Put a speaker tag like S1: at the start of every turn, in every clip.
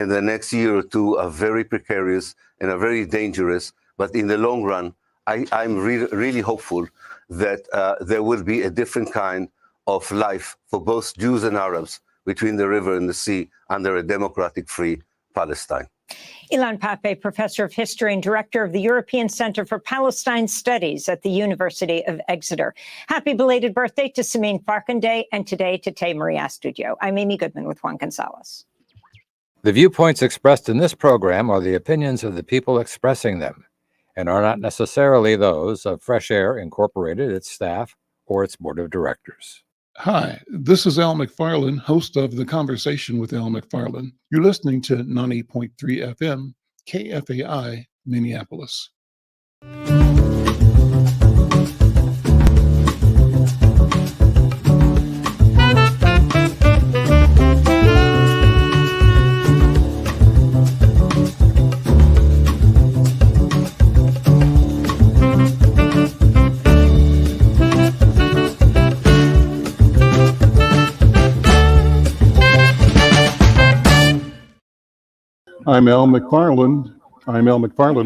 S1: in the next year or two are very precarious and are very dangerous. But in the long run, I'm really hopeful that there will be a different kind of life for both Jews and Arabs between the river and the sea under a democratic, free Palestine.
S2: Ilan Pappé, professor of history and director of the European Center for Palestine Studies at the University of Exeter. Happy belated birthday to Samin Farkandeh and today to Tay Marie Astudio. I'm Amy Goodman with Juan Gonzalez.
S3: The viewpoints expressed in this program are the opinions of the people expressing them and are not necessarily those of Fresh Air Incorporated, its staff, or its board of directors.
S4: Hi, this is Al McFarlane, host of the Conversation with Al McFarlane. You're listening to 90.3 FM, KFAI, Minneapolis. I'm Al McFarlane.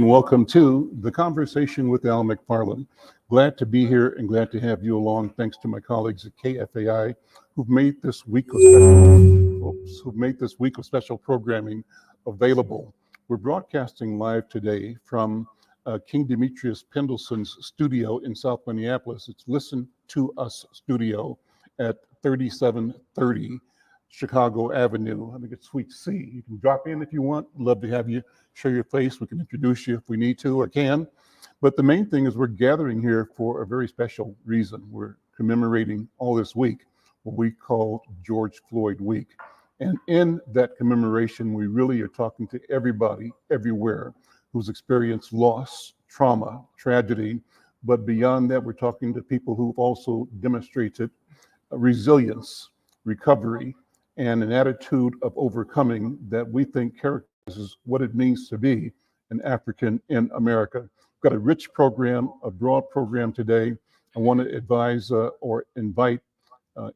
S4: Welcome to the Conversation with Al McFarlane. Glad to be here and glad to have you along. Thanks to my colleagues at KFAI who've made this week of special programming available. We're broadcasting live today from King Demetrius Pendleton's studio in South Minneapolis. It's Listen to Us studio at 3730 Chicago Avenue. I think it's Suite C. You can drop in if you want. Love to have you show your face. We can introduce you if we need to or can. But the main thing is we're gathering here for a very special reason. We're commemorating all this week what we call George Floyd Week. And in that commemoration, we really are talking to everybody, everywhere, who's experienced loss, trauma, tragedy. But beyond that, we're talking to people who've also demonstrated resilience, recovery, and an attitude of overcoming that we think characterizes what it means to be an African in America. We've got a rich program, a broad program today. I want to advise or invite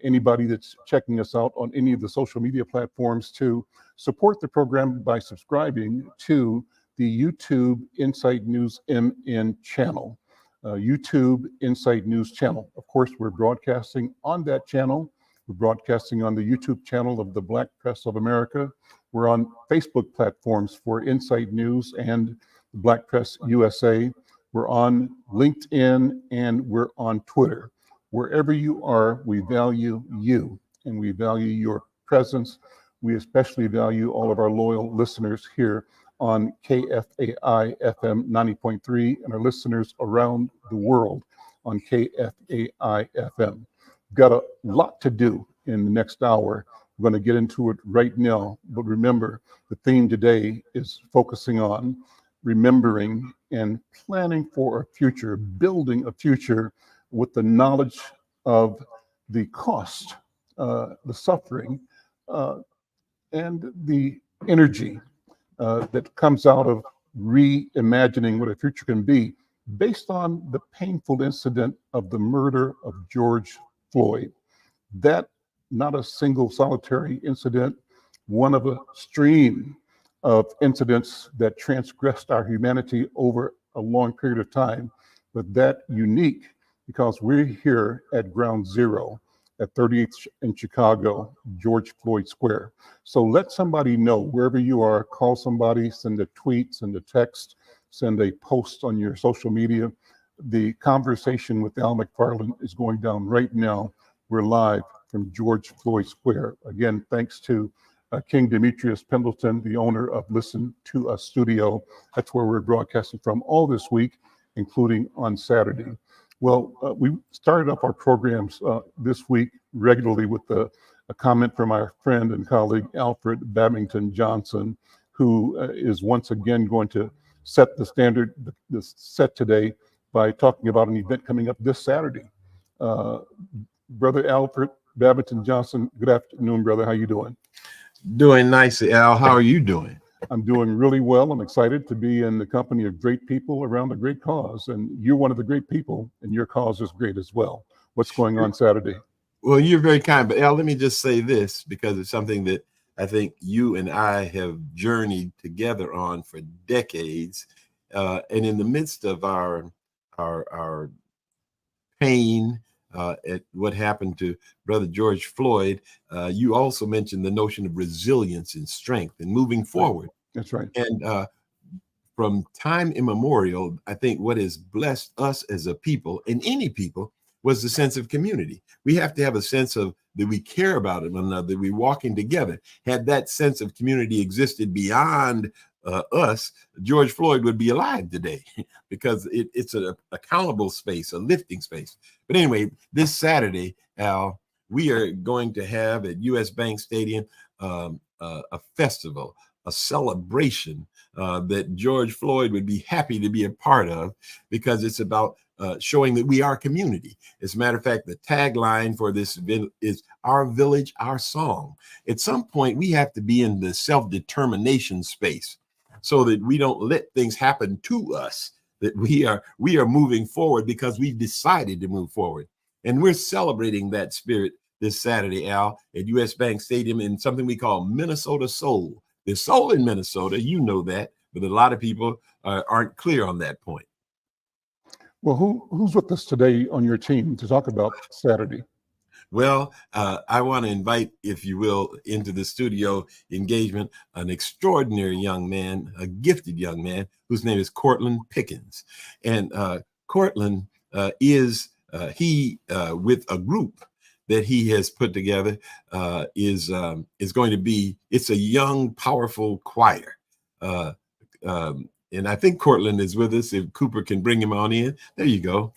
S4: anybody that's checking us out on any of the social media platforms to support the program by subscribing to the YouTube Insight News MN channel. YouTube Insight News channel. Of course, we're broadcasting on that channel. We're broadcasting on the YouTube channel of the Black Press of America. We're on Facebook platforms for Insight News and the Black Press USA. We're on LinkedIn and we're on Twitter. Wherever you are, we value you and we value your presence. We especially value all of our loyal listeners here on KFAI FM 90.3 and our listeners around the world on KFAI FM. Got a lot to do in the next hour. We're going to get into it right now. But remember, the theme today is focusing on remembering and planning for a future, building a future with the knowledge of the cost, the suffering, and the energy that comes out of reimagining what a future can be based on the painful incident of the murder of George Floyd. That not a single solitary incident, one of a stream of incidents that transgressed our humanity over a long period of time, but that unique because we're here at ground zero at 38th in Chicago, George Floyd Square. So let somebody know wherever you are, call somebody, send a tweet, send a text, send a post on your social media. The Conversation with Al McFarlane is going down right now. We're live from George Floyd Square. Again, thanks to King Demetrius Pendleton, the owner of Listen to Us Studio. That's where we're broadcasting from all this week, including on Saturday. Well, we started up our programs this week regularly with a comment from our friend and colleague, Alfred Babington Johnson, who is once again going to set the standard, the set today by talking about an event coming up this Saturday. Brother Alfred Babington Johnson, good afternoon, brother. How you doing?
S5: Doing nicely, Al. How are you doing?
S4: I'm doing really well. I'm excited to be in the company of great people around a great cause. And you're one of the great people, and your cause is great as well. What's going on Saturday?
S5: Well, you're very kind. But Al, let me just say this, because it's something that I think you and I have journeyed together on for decades. And in the midst of our pain at what happened to Brother George Floyd, you also mentioned the notion of resilience and strength and moving forward.
S4: That's right.
S5: And from time immemorial, I think what has blessed us as a people, and any people, was the sense of community. We have to have a sense of that we care about one another, that we're walking together. Had that sense of community existed beyond us, George Floyd would be alive today because it's an accountable space, a lifting space. But anyway, this Saturday, Al, we are going to have at US Bank Stadium a festival, a celebration that George Floyd would be happy to be a part of, because it's about showing that we are community. As a matter of fact, the tagline for this event is "Our Village, Our Song." At some point, we have to be in the self-determination space so that we don't let things happen to us, that we are moving forward because we've decided to move forward. And we're celebrating that spirit this Saturday, Al, at US Bank Stadium in something we call Minnesota Soul. There's soul in Minnesota, you know that, but a lot of people aren't clear on that point.
S4: Well, who's with us today on your team to talk about Saturday?
S5: Well, I want to invite, if you will, into the studio engagement, an extraordinary young man, a gifted young man, whose name is Cortland Pickens. And Cortland is with a group that he has put together, is going to be, it's a young, powerful choir. And I think Cortland is with us. If Cooper can bring him on in, there you go.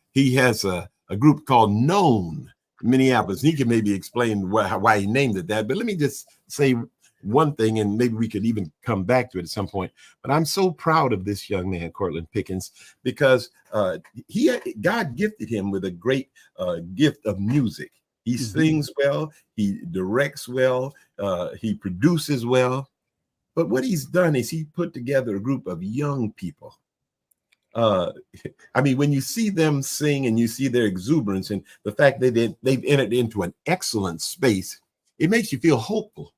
S5: He has a group called Known Minneapolis. He can maybe explain why he named it that. But let me just say one thing, and maybe we could even come back to it at some point. But I'm so proud of this young man, Cortland Pickens, because God gifted him with a great gift of music. He sings well, he directs well, he produces well. But what he's done is he put together a group of young people. I mean, when you see them sing and you see their exuberance and the fact that they've entered into an excellent space, it makes you feel hopeful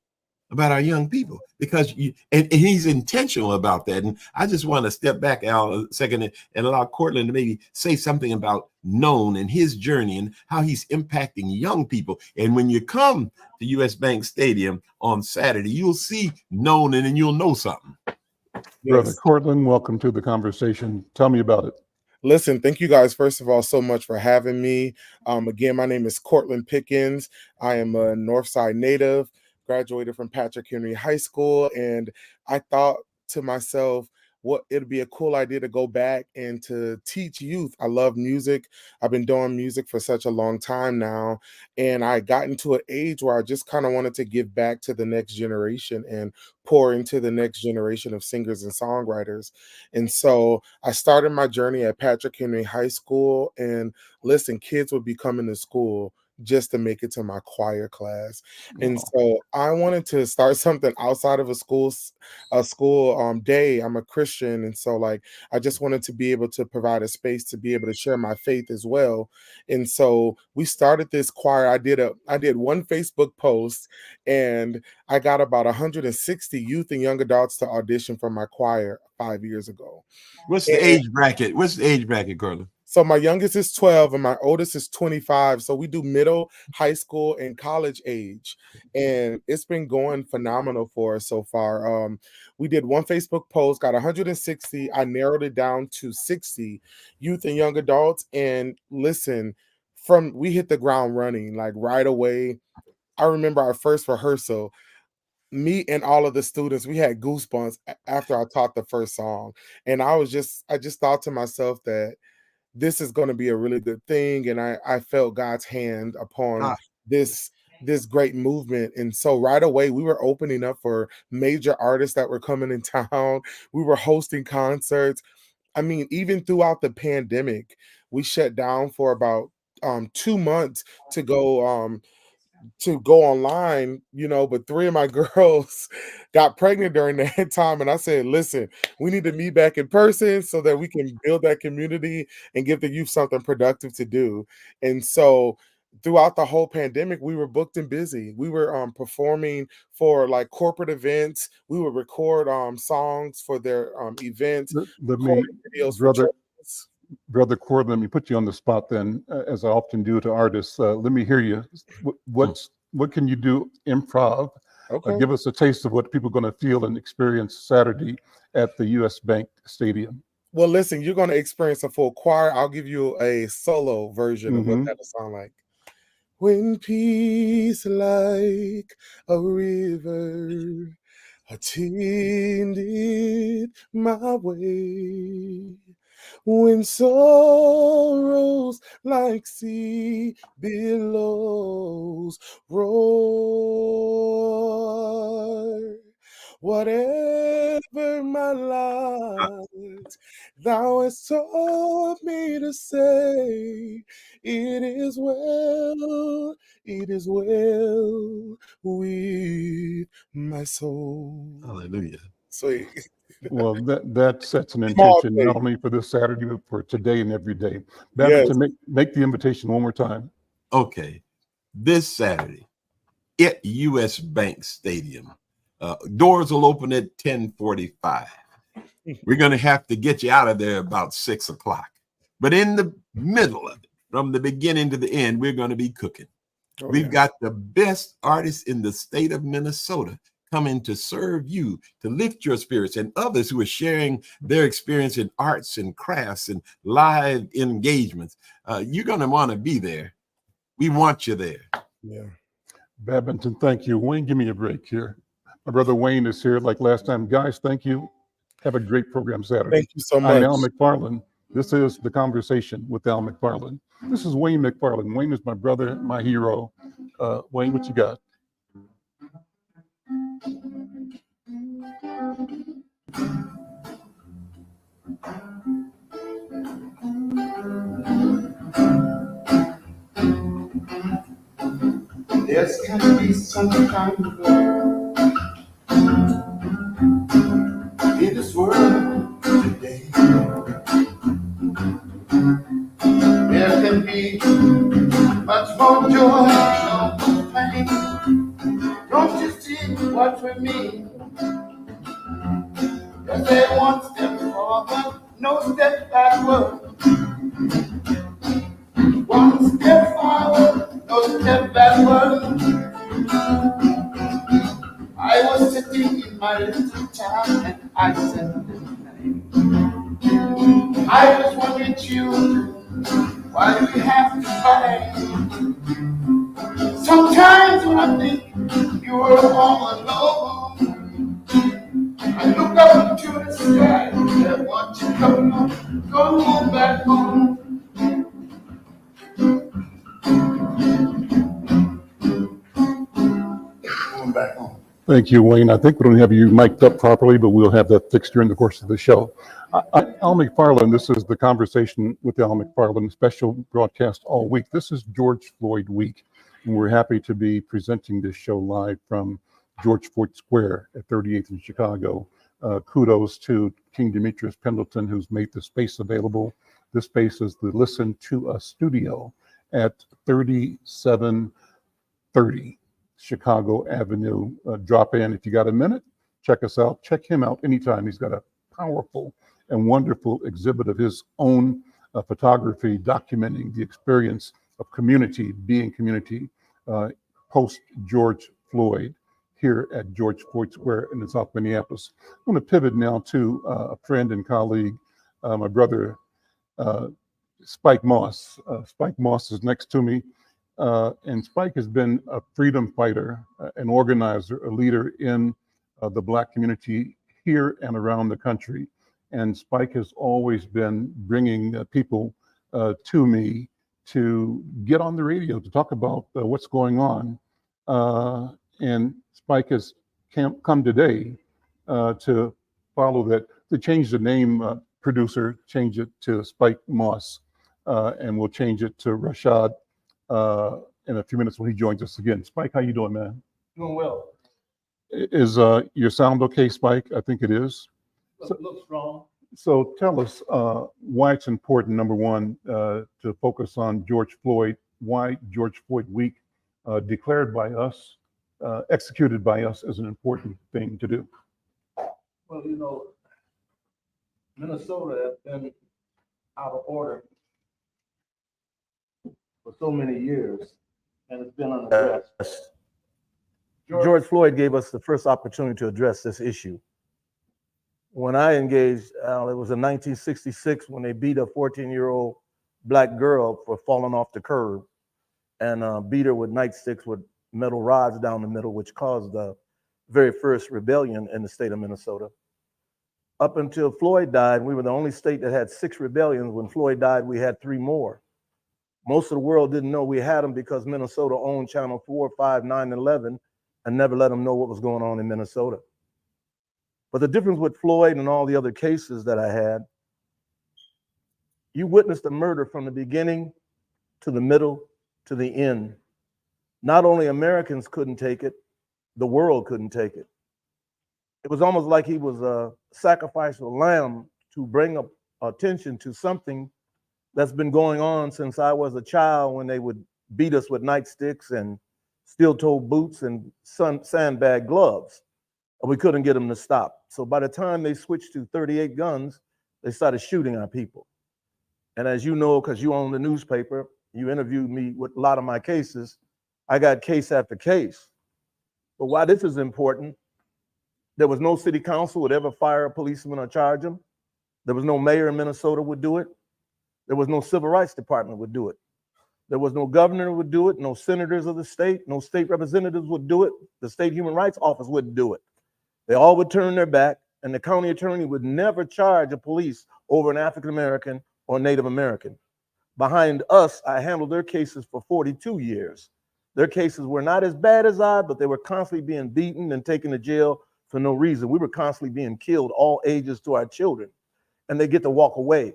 S5: about our young people, because and he's intentional about that. And I just want to step back, Al, a second and allow Cortland to maybe say something about Known and his journey and how he's impacting young people. And when you come to US Bank Stadium on Saturday, you'll see Known, and then you'll know something.
S4: Brother Cortland, welcome to the conversation. Tell me about it.
S6: Listen, thank you guys, first of all, so much for having me. Again, my name is Cortland Pickens. I am a Northside native, graduated from Patrick Henry High School, and I thought to myself, it'd be a cool idea to go back and to teach youth. I love music. I've been doing music for such a long time now, and I got into an age where I just kind of wanted to give back to the next generation and pour into the next generation of singers and songwriters. And so I started my journey at Patrick Henry High School, and listen, kids would be coming to school just to make it to my choir class. And so I wanted to start something outside of a school day. I'm a Christian, and so like I just wanted to be able to provide a space to be able to share my faith as well. And so we started this choir. I did one Facebook post, and I got about 160 youth and young adults to audition for my choir 5 years ago.
S5: What's the age bracket? What's the age bracket, Cortland?
S6: So my youngest is 12 and my oldest is 25. So we do middle, high school, and college age. And it's been going phenomenal for us so far. We did one Facebook post, got 160. I narrowed it down to 60 youth and young adults. And listen, we hit the ground running like right away. I remember our first rehearsal. Me and all of the students, we had goosebumps after I taught the first song. And I just thought to myself that this is going to be a really good thing. And I felt God's hand upon this great movement. And so right away, we were opening up for major artists that were coming in town. We were hosting concerts. I mean, even throughout the pandemic, we shut down for about 2 months to go online, but 3 of my girls got pregnant during that time. And I said, listen, we need to meet back in person so that we can build that community and give the youth something productive to do. And so throughout the whole pandemic, we were booked and busy. We were performing for like corporate events. We would record songs for their events,
S4: Let me,
S6: videos for
S4: brother,
S6: churches.
S4: Brother Cord, let me put you on the spot then, as I often do to artists. Let me hear you. What can you do improv?
S6: Okay.
S4: Give us a taste of what people are going to feel and experience Saturday at the US Bank Stadium.
S6: Well, listen, you're going to experience a full choir. I'll give you a solo version of what that'll sound like. When peace like a river attended my way, when sorrows like sea billows roar, whatever my lot, thou hast taught me to say, it is well with my soul.
S5: Hallelujah.
S6: Sweet.
S4: Well, that sets an
S6: Small
S4: intention
S6: thing.
S4: not only for this Saturday, but for today and every day.
S6: Yes.
S4: Babington, make the invitation one more time.
S5: Okay. This Saturday at US Bank Stadium. Doors will open at 10:45. We're going to have to get you out of there about 6 o'clock. But in the middle of it, from the beginning to the end, we're going to be cooking.
S6: Oh,
S5: We've
S6: yeah.
S5: got the best artists in the state of Minnesota coming to serve you, to lift your spirits, and others who are sharing their experience in arts and crafts and live engagements. You're going to want to be there. We want you there.
S6: Yeah.
S4: Babington, thank you. Wayne, give me a break here. My brother Wayne is here like last time. Guys, thank you. Have a great program Saturday.
S6: Thank you so
S4: I'm
S6: much.
S4: Al McFarlane. This is The Conversation with Al McFarlane. This is Wayne McFarlane. Wayne is my brother, my hero. Wayne, what you got?
S7: There's gotta be some kind of love in this world today. There can be much more joy, no more pain. Don't you see what we mean? There's a one step forward, no step backward. One step forward, no step backward. I was sitting in my little town and I said, I was wondering you, why do we have to fight? Sometimes when I think you were all alone, I look up into the sky and watch you come home back home. Going back home.
S4: Thank you, Wayne. I think we don't have you mic'd up properly, but we'll have that fixed during the course of the show. Al McFarlane, this is The Conversation with Al McFarlane, special broadcast all week. This is George Floyd week, and we're happy to be presenting this show live from George Floyd Square at 38th in Chicago. Kudos to King Demetrius Pendleton, who's made the space available. This space is the Listen to Us studio at 3730 Chicago Avenue. Drop in if you got a minute. Check us out. Check him out anytime. He's got a powerful and wonderful exhibit of his own photography documenting the experience of community, being community, post George Floyd here at George Floyd Square in South Minneapolis. I'm going to pivot now to a friend and colleague, my brother, Spike Moss. Spike Moss is next to me. And Spike has been a freedom fighter, an organizer, a leader in the Black community here and around the country. And Spike has always been bringing people to me to get on the radio to talk about what's going on. And Spike has come today to follow that, to change the name, producer, change it to Spike Moss, and we'll change it to Rashad in a few minutes when he joins us again. Spike, how you doing, man?
S7: Doing well.
S4: Is your sound okay, Spike? I think it is.
S7: Looks strong.
S4: So tell us why it's important, number one, to focus on George Floyd why George Floyd Week declared by us, executed by us as an important thing to do?
S8: Well, you know, Minnesota has been out of order for so many years, and it's been unaddressed. George Floyd gave us the first opportunity to address this issue. When I engaged, it was in 1966 when they beat a 14-year-old black girl for falling off the curb and beat her with nightsticks with metal rods down the middle, which caused the very first rebellion in the state of Minnesota. Up until Floyd died, we were the only state that had 6 rebellions. When Floyd died, we had 3 more. Most of the world didn't know we had them because Minnesota owned Channel 4, 5, 9, and 11 and never let them know what was going on in Minnesota. But the difference with Floyd and all the other cases that I had, you witnessed a murder from the beginning to the middle to the end. Not only Americans couldn't take it, the world couldn't take it. It was almost like he was a sacrificial lamb to bring up attention to something that's been going on since I was a child, when they would beat us with nightsticks and steel-toed boots and sandbag gloves. We couldn't get them to stop. So by the time they switched to 38 guns, they started shooting our people. And as you know, because you own the newspaper, you interviewed me with a lot of my cases, I got case after case. But why this is important, there was no city council would ever fire a policeman or charge him. There was no mayor in Minnesota would do it. There was no civil rights department would do it. There was no governor would do it, no senators of the state, no state representatives would do it. The state human rights office wouldn't do it. They all would turn their back, and the county attorney would never charge a police over an African-American or Native American. Behind us, I handled their cases for 42 years. Their cases were not as bad as I, but they were constantly being beaten and taken to jail for no reason. We were constantly being killed, all ages to our children, and they get to walk away.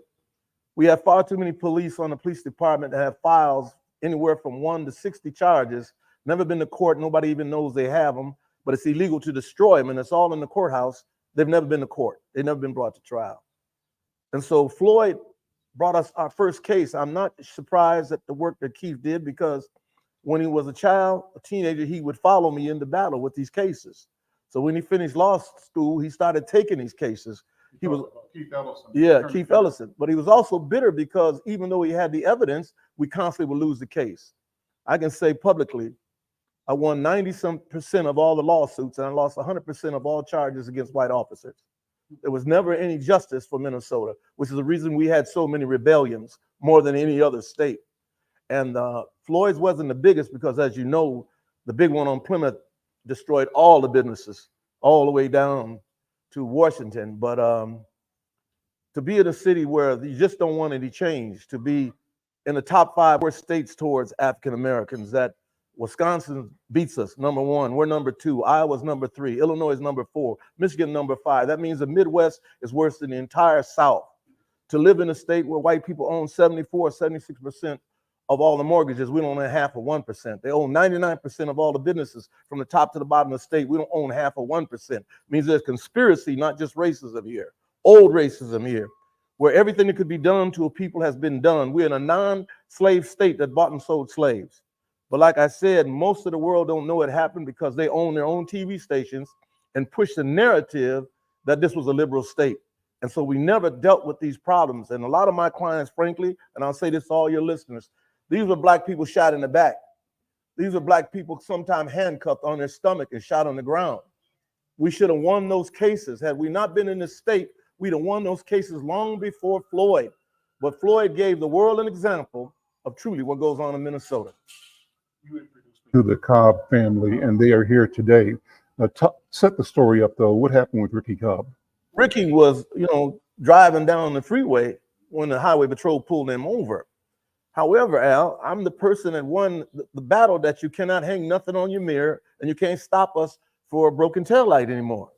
S8: We have far too many police on the police department that have files anywhere from 1 to 60 charges, never been to court, nobody even knows they have them, but it's illegal to destroy them, and it's all in the courthouse. They've never been to court. They've never been brought to trial. And so Floyd brought us our first case. I'm not surprised at the work that Keith did, because when he was a child, a teenager, he would follow me into battle with these cases. So when he finished law school, he started taking these cases. He was
S4: Keith Ellison.
S8: Yeah, Keith Ellison. But he was also bitter because even though he had the evidence, we constantly would lose the case. I can say publicly, I won 90% of all the lawsuits, and I lost 100% of all charges against white officers. There was never any justice for Minnesota, which is the reason we had so many rebellions, more than any other state. And Floyd's wasn't the biggest because, as you know, the big one on Plymouth destroyed all the businesses all the way down to Washington. But to be in a city where you just don't want any change, to be in the top 5 worst states towards African Americans, that Wisconsin beats us, #1, we're #2, Iowa's #3, Illinois is #4, Michigan #5. That means the Midwest is worse than the entire South. To live in a state where white people own 74, 76% of all the mortgages, we don't own half of 1%. They own 99% of all the businesses from the top to the bottom of the state. We don't own half of 1%. It means there's conspiracy, not just racism here, old racism here, where everything that could be done to a people has been done. We're in a non-slave state that bought and sold slaves. But like I said, most of the world don't know it happened because they own their own TV stations and push the narrative that this was a liberal state. And so we never dealt with these problems. And a lot of my clients, frankly, and I'll say this to all your listeners, these were black people shot in the back. These are black people sometimes handcuffed on their stomach and shot on the ground. We should have won those cases. Had we not been in this state, we'd have won those cases long before Floyd. But Floyd gave the world an example of truly what goes on in Minnesota.
S4: You introduced me to the Cobb family, and they are here today. Set the story up, though. What happened with Ricky Cobb?
S8: Ricky was, driving down the freeway when the highway patrol pulled him over. However, Al, I'm the person that won the battle that you cannot hang nothing on your mirror and you can't stop us for a broken taillight anymore.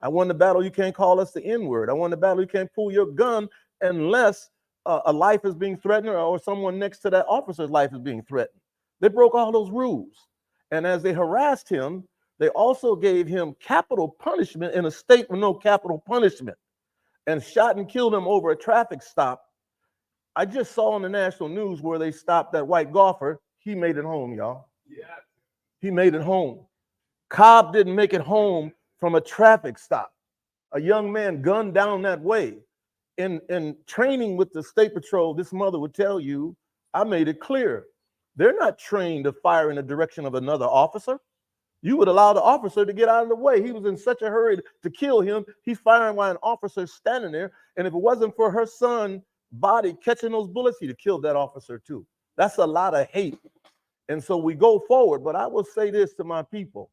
S8: I won the battle you can't call us the N-word. I won the battle you can't pull your gun unless a life is being threatened or someone next to that officer's life is being threatened. They broke all those rules. And as they harassed him, they also gave him capital punishment in a state with no capital punishment and shot and killed him over a traffic stop. I just saw on the national news where they stopped that white golfer he made it home, y'all. He made it home. Cobb didn't make it home from a traffic stop. A young man gunned down that way. In training with the State Patrol, this mother would tell you, I made it clear. They're not trained to fire in the direction of another officer. You would allow the officer to get out of the way. He was in such a hurry to kill him. He's firing while an officer's standing there. And if it wasn't for her son's body catching those bullets, he'd have killed that officer too. That's a lot of hate. And so we go forward. But I will say this to my people.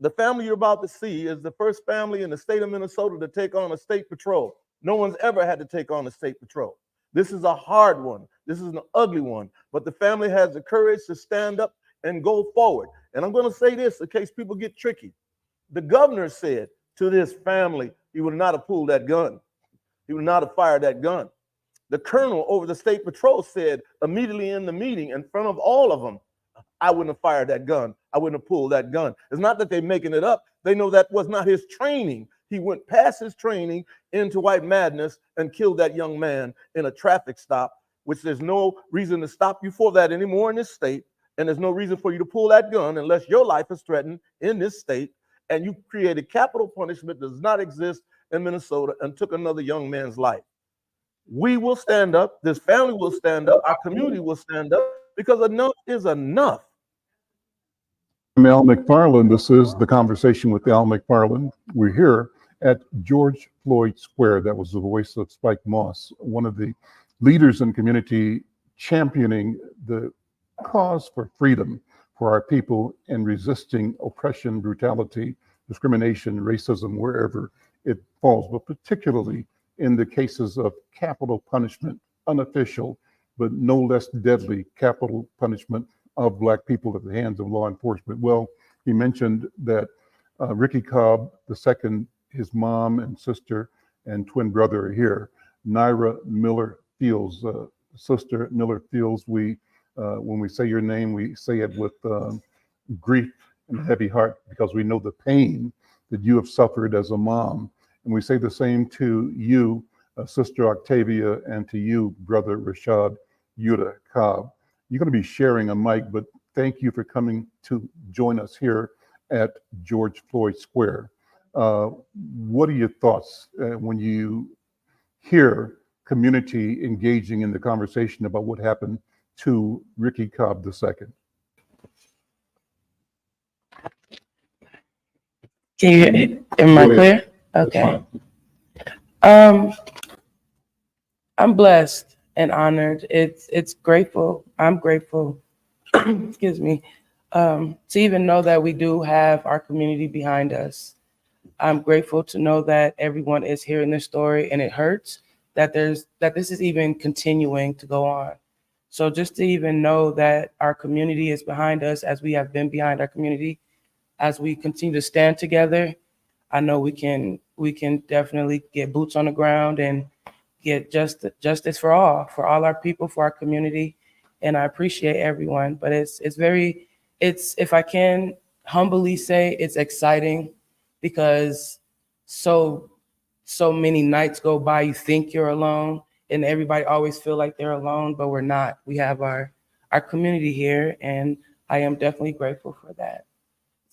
S8: The family you're about to see is the first family in the state of Minnesota to take on a state patrol. No one's ever had to take on a state patrol. This is a hard one. This is an ugly one. But the family has the courage to stand up and go forward. And I'm going to say this in case people get tricky. The governor said to this family, he would not have pulled that gun. He would not have fired that gun. The colonel over the state patrol said immediately in the meeting in front of all of them, I wouldn't have fired that gun. I wouldn't have pulled that gun. It's not that they're making it up. They know that was not his training. He went past his training into white madness and killed that young man in a traffic stop, which there's no reason to stop you for that anymore in this state. And there's no reason for you to pull that gun unless your life is threatened in this state. And you created capital punishment that does not exist in Minnesota and took another young man's life. We will stand up. This family will stand up. Our community will stand up because enough is enough.
S4: I'm Al McFarlane. This is the Conversation with Al McFarlane. We're here at George Floyd Square. That was the voice of Spike Moss, one of the leaders in community championing the cause for freedom for our people and resisting oppression, brutality, discrimination, racism, wherever it falls, but particularly in the cases of capital punishment, unofficial, but no less deadly capital punishment of Black people at the hands of law enforcement. Well, he mentioned that Ricky Cobb II, his mom and sister and twin brother are here. Naira Miller Fields, Sister Miller Fields, when we say your name, we say it with grief and a heavy heart because we know the pain that you have suffered as a mom. And we say the same to you, Sister Octavia, and to you, Brother Rashad Yuta Cobb. You're going to be sharing a mic, but thank you for coming to join us here at George Floyd Square. What are your thoughts when you hear community engaging in the conversation about what happened to Ricky Cobb II?
S9: Am I clear? Okay. I'm blessed and honored. It's grateful. I'm grateful, excuse me, to even know that we do have our community behind us. I'm grateful to know that everyone is hearing this story, and it hurts that this is even continuing to go on. So just to even know that our community is behind us as we have been behind our community, as we continue to stand together, I know we can definitely get boots on the ground and get justice for all our people, for our community. And I appreciate everyone, but it's if I can humbly say, it's exciting because so many nights go by, you think you're alone, and everybody always feel like they're alone, but we're not. We have our community here, and I am definitely grateful for that.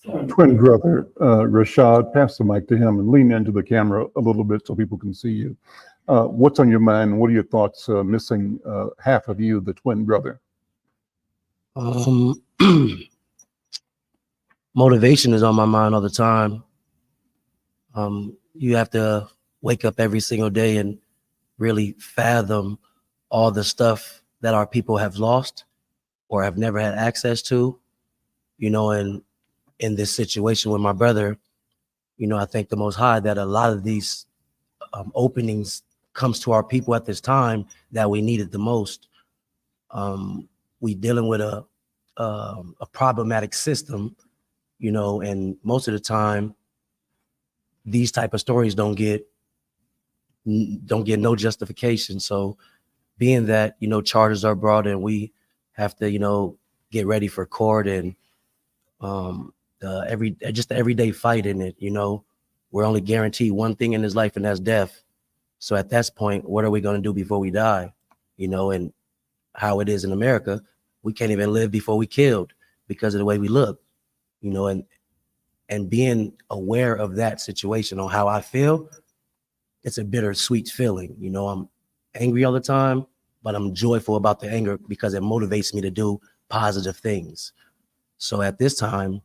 S9: So.
S4: Twin brother, Rashad, pass the mic to him and lean into the camera a little bit so people can see you. What's on your mind? What are your thoughts missing half of you, the twin brother?
S10: Motivation is on my mind all the time. You have to wake up every single day and really fathom all the stuff that our people have lost or have never had access to, and in this situation with my brother, I thank the Most High that a lot of these openings comes to our people at this time that we need it the most. We dealing with a problematic system, and most of the time, these type of stories don't get no justification. So being that, charges are brought and we have to, get ready for court and the everyday fight in it, we're only guaranteed one thing in this life, and that's death. So at that point, what are we going to do before we die? And how it is in America, we can't even live before we killed because of the way we look, you know, and being aware of that situation on how I feel, it's a bittersweet feeling. You know, I'm angry all the time, but I'm joyful about the anger because it motivates me to do positive things. So at this time,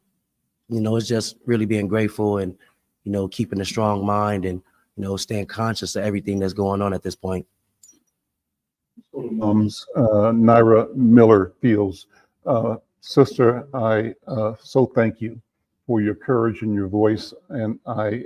S10: you know, it's just really being grateful and, you know, keeping a strong mind and, you know, staying conscious of everything that's going on at this point.
S4: Naira Miller feels, sister, I so thank you for your courage and your voice, and I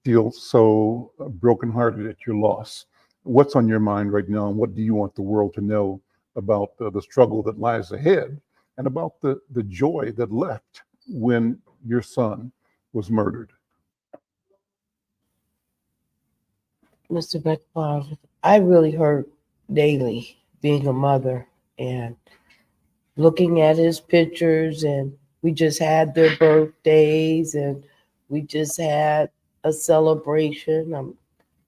S4: feel so brokenhearted at your loss. What's on your mind right now, and what do you want the world to know about the struggle that lies ahead, and about the joy that left when your son was murdered?
S9: Mr. McFarlane, I really hurt daily being a mother and looking at his pictures, and we just had their birthdays and we just had a celebration. I'm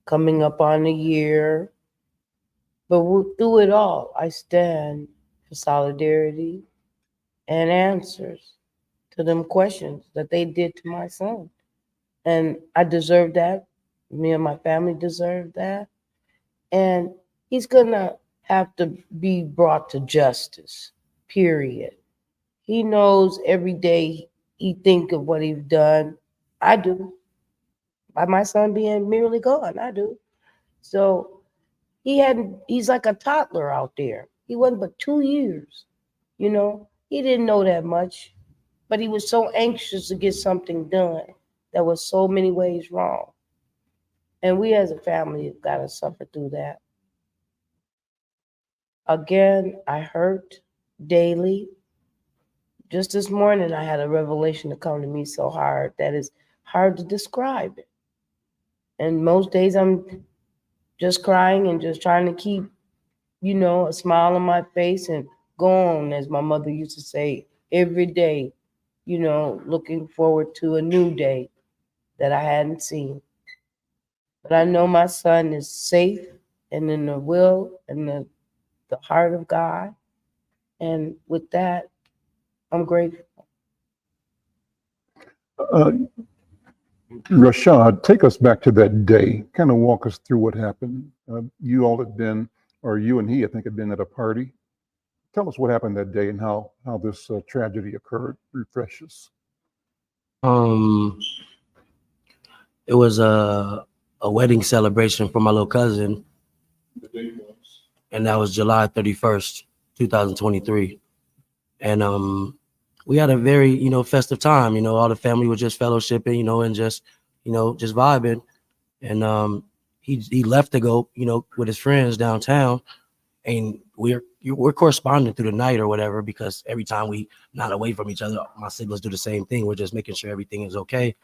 S9: coming up on a year. But through it all, I stand for solidarity and answers to them questions that they did to my son. And I deserve that. Me and my family deserve that. And he's gonna have to be brought to justice, period. He knows every day he think of what he's done. I do. By my son being merely gone, I do. So he's like a toddler out there. He wasn't but 2 years, you know. He didn't know that much, but he was so anxious to get something done that was so many ways wrong. And we as a family have got to suffer through that. Again, I hurt daily. Just this morning, I had a revelation to come to me so hard that it's hard to describe it. And most days I'm just crying and just trying to keep, you know, a smile on my face and go on, as my mother used to say, every day, you know, looking forward to a new day that I hadn't seen. But I know my son is safe and in the will and the heart of God. And with that, I'm grateful.
S4: Rashad, take us back to that day. Kind of walk us through what happened. You all had been, or you and he, I think, had been at a party. Tell us what happened that day and how this tragedy occurred. Refresh us.
S10: It was a wedding celebration for my little cousin.
S4: The date was?
S10: And that was July 31st, 2023. And we had a very, you know, festive time. You know, all the family was just fellowshipping, you know, and just, you know, just vibing. And he left to go, you know, with his friends downtown. And we're corresponding through the night or whatever, because every time we not away from each other, my siblings do the same thing. We're just making sure everything is okay.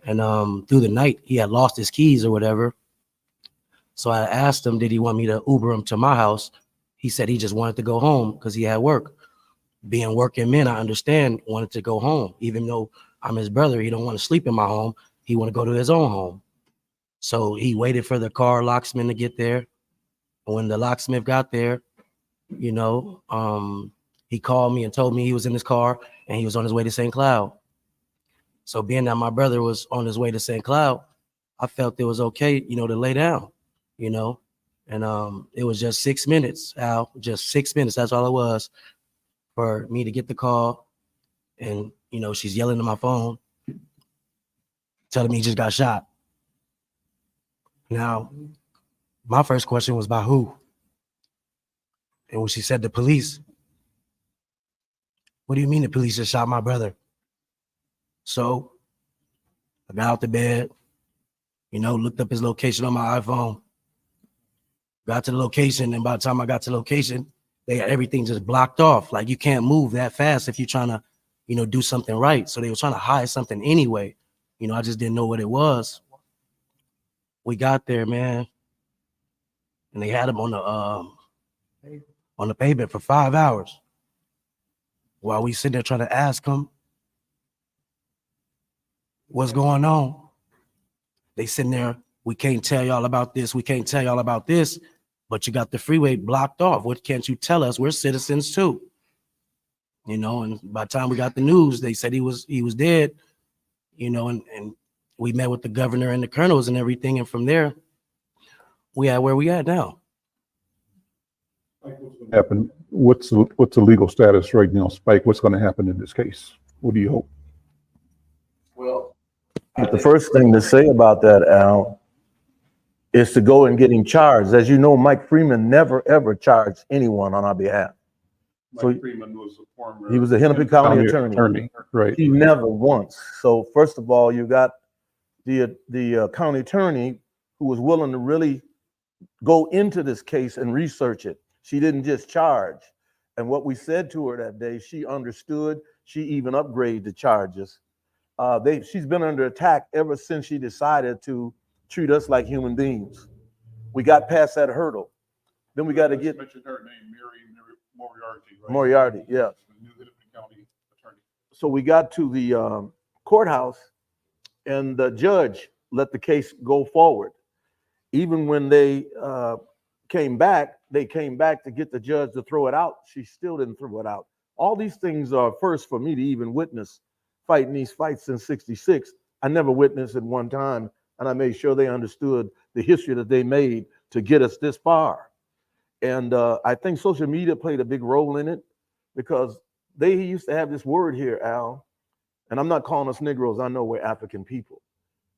S10: And through the night, he had lost his keys or whatever. So I asked him, did he want me to Uber him to my house? He said he just wanted to go home because he had work. Being working men, I understand, wanted to go home. Even though I'm his brother, he don't want to sleep in my home. He want to go to his own home. So he waited for the car locksmith to get there. When the locksmith got there, you know, he called me and told me he was in his car and he was on his way to St. Cloud. So being that my brother was on his way to St. Cloud, I felt it was okay, you know, to lay down, you know. And it was just 6 minutes, Al, just 6 minutes. That's all it was for me to get the call. And, you know, she's yelling at my phone, telling me he just got shot. Now, my first question was by who? And when she said the police, what do you mean the police just shot my brother? So I got out the bed, you know, looked up his location on my iPhone, got to the location, and by the time I got to the location, they had everything just blocked off. Like, you can't move that fast if you're trying to, you know, do something right. So they were trying to hide something anyway. You know, I just didn't know what it was. We got there, man, and they had him on the pavement for 5 hours while we sitting there trying to ask him what's going on. They sitting there, we can't tell y'all about this. We can't tell y'all about this. but you got the freeway blocked off. What can't you tell us? We're citizens too. You know, and by the time we got the news, they said he was dead, you know, and we met with the governor and the colonels and everything. And from there, we at where we at now.
S4: Happen? What's the legal status right now, Spike? What's going to happen in this case? What do you hope?
S8: Well, the first thing to say about that, Al, is to go and get him charged. As you know, Mike Freeman never, ever charged anyone on our behalf.
S4: Mike Freeman was a former...
S8: He was a Hennepin County attorney.
S4: Right.
S8: He never once. So first of all, you got the county attorney who was willing to really go into this case and research it. She didn't just charge. And what we said to her that day, she understood. She even upgraded the charges. She's been under attack ever since she decided to treat us like human beings. We got past that hurdle. Then we got to get...
S4: mentioned her name, Moriarty. Right?
S8: Moriarty, yeah.
S4: The new Hennepin County attorney.
S8: So we got to the courthouse, and the judge let the case go forward. Even when they came back to get the judge to throw it out. She still didn't throw it out. All these things are first for me to even witness fighting these fights since '66. I never witnessed it one time, and I made sure they understood the history that they made to get us this far. And I think social media played a big role in it, because they used to have this word here, Al, and I'm not calling us Negroes. I know we're African people.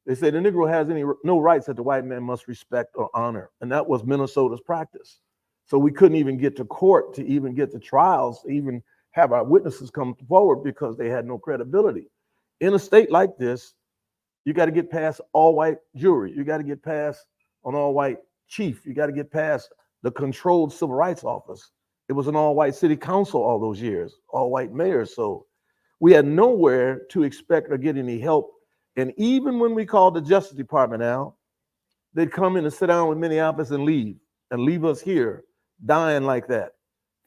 S8: They say the Negro has no rights that the white man must respect or honor. And that was Minnesota's practice. So we couldn't even get to court to even get to trials, to even have our witnesses come forward, because they had no credibility. In a state like this, you got to get past all white jury. You got to get past an all white chief. You got to get past the controlled civil rights office. It was an all white city council all those years, all white mayors. So we had nowhere to expect or get any help. And even when we called the Justice Department out, they'd come in and sit down with Minneapolis and leave us here dying like that.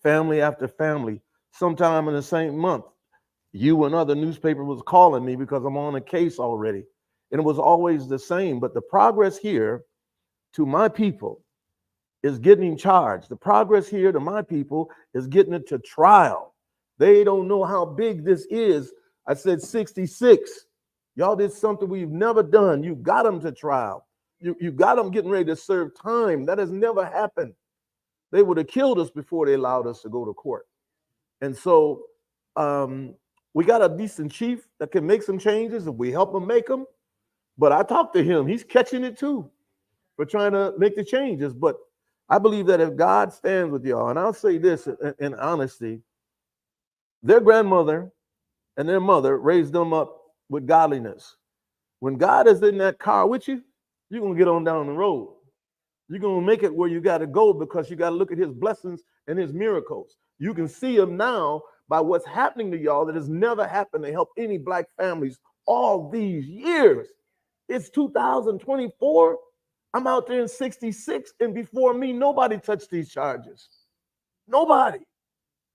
S8: Family after family. Sometime in the same month, you and other newspaper was calling me because I'm on a case already. And it was always the same. But the progress here to my people is getting charged. The progress here to my people is getting it to trial. They don't know how big this is. I said 66. Y'all did something we've never done. You got them to trial. You got them getting ready to serve time. That has never happened. They would have killed us before they allowed us to go to court. And so we got a decent chief that can make some changes if we help him make them. But I talked to him. He's catching it too for trying to make the changes. But I believe that if God stands with y'all, and I'll say this in honesty, their grandmother and their mother raised them up with godliness. When God is in that car with you, you're going to get on down the road. You're going to make it where you got to go, because you got to look at his blessings and his miracles. You can see them now by what's happening to y'all that has never happened to help any black families all these years. It's 2024. I'm out there in 66, and before me, nobody touched these charges. Nobody.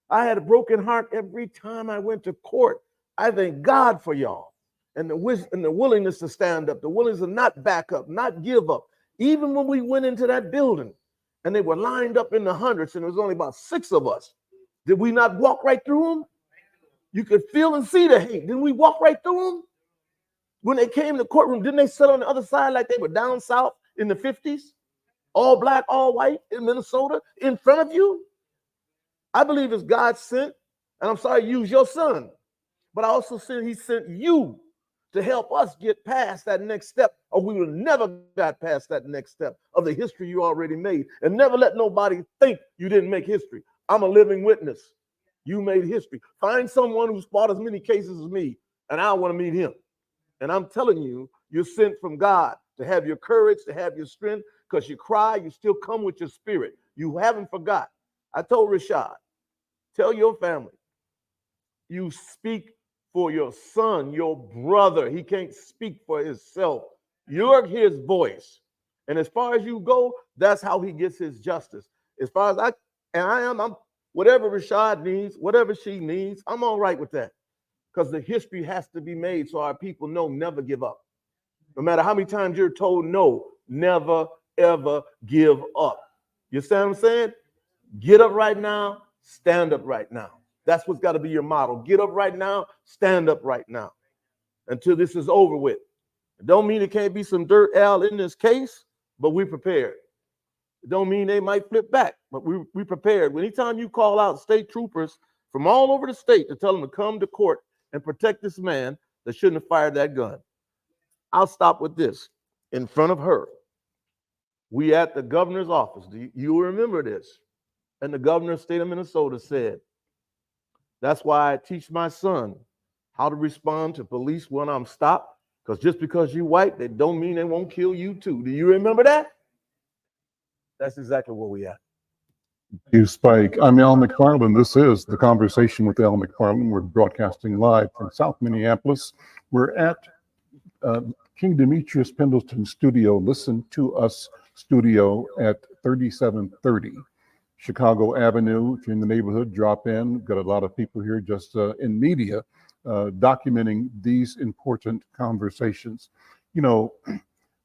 S8: I had a broken heart every time I went to court. I thank God for y'all and the willingness to stand up, the willingness to not back up, not give up. Even when we went into that building and they were lined up in the hundreds and there was only about 6 of us, did we not walk right through them? You could feel and see the hate. Didn't we walk right through them? When they came to the courtroom, didn't they sit on the other side like they were down south in the 50s? All black, all white in Minnesota in front of you? I believe it's God sent, and I'm sorry, use your son. But I also said he sent you to help us get past that next step, or we would have never got past that next step of the history you already made. And never let nobody think you didn't make history. I'm a living witness. You made history. Find someone who's fought as many cases as me, and I want to meet him. And I'm telling you, you're sent from God to have your courage, to have your strength, because you cry, you still come with your spirit. You haven't forgot. I told Rashad, tell your family, you speak for your son, your brother. He can't speak for himself. You're his voice. And as far as you go, that's how he gets his justice. As far as I'm whatever Rashad needs, whatever she needs, I'm all right with that. Because the history has to be made so our people know never give up. No matter how many times you're told no, never, ever give up. You see what I'm saying? Get up right now, stand up right now. That's what's got to be your motto. Get up right now, stand up right now until this is over with. It don't mean it can't be some dirt, Al, in this case, but we prepared. It don't mean they might flip back, but we prepared. Anytime you call out state troopers from all over the state to tell them to come to court and protect this man that shouldn't have fired that gun. I'll stop with this. In front of her, we at the governor's office. Do you remember this? And the governor of the state of Minnesota said, that's why I teach my son how to respond to police when I'm stopped, because just because you're white, that don't mean they won't kill you too. Do you remember that? That's exactly where we at.
S4: You, Spike. I'm Al McFarlane. This is the Conversation with Al McFarlane. We're broadcasting live from South Minneapolis. We're at King Demetrius Pendleton Studio, Listen to Us Studio at 3730 Chicago Avenue. If you're in the neighborhood, drop in. We've got a lot of people here just in media documenting these important conversations. You know,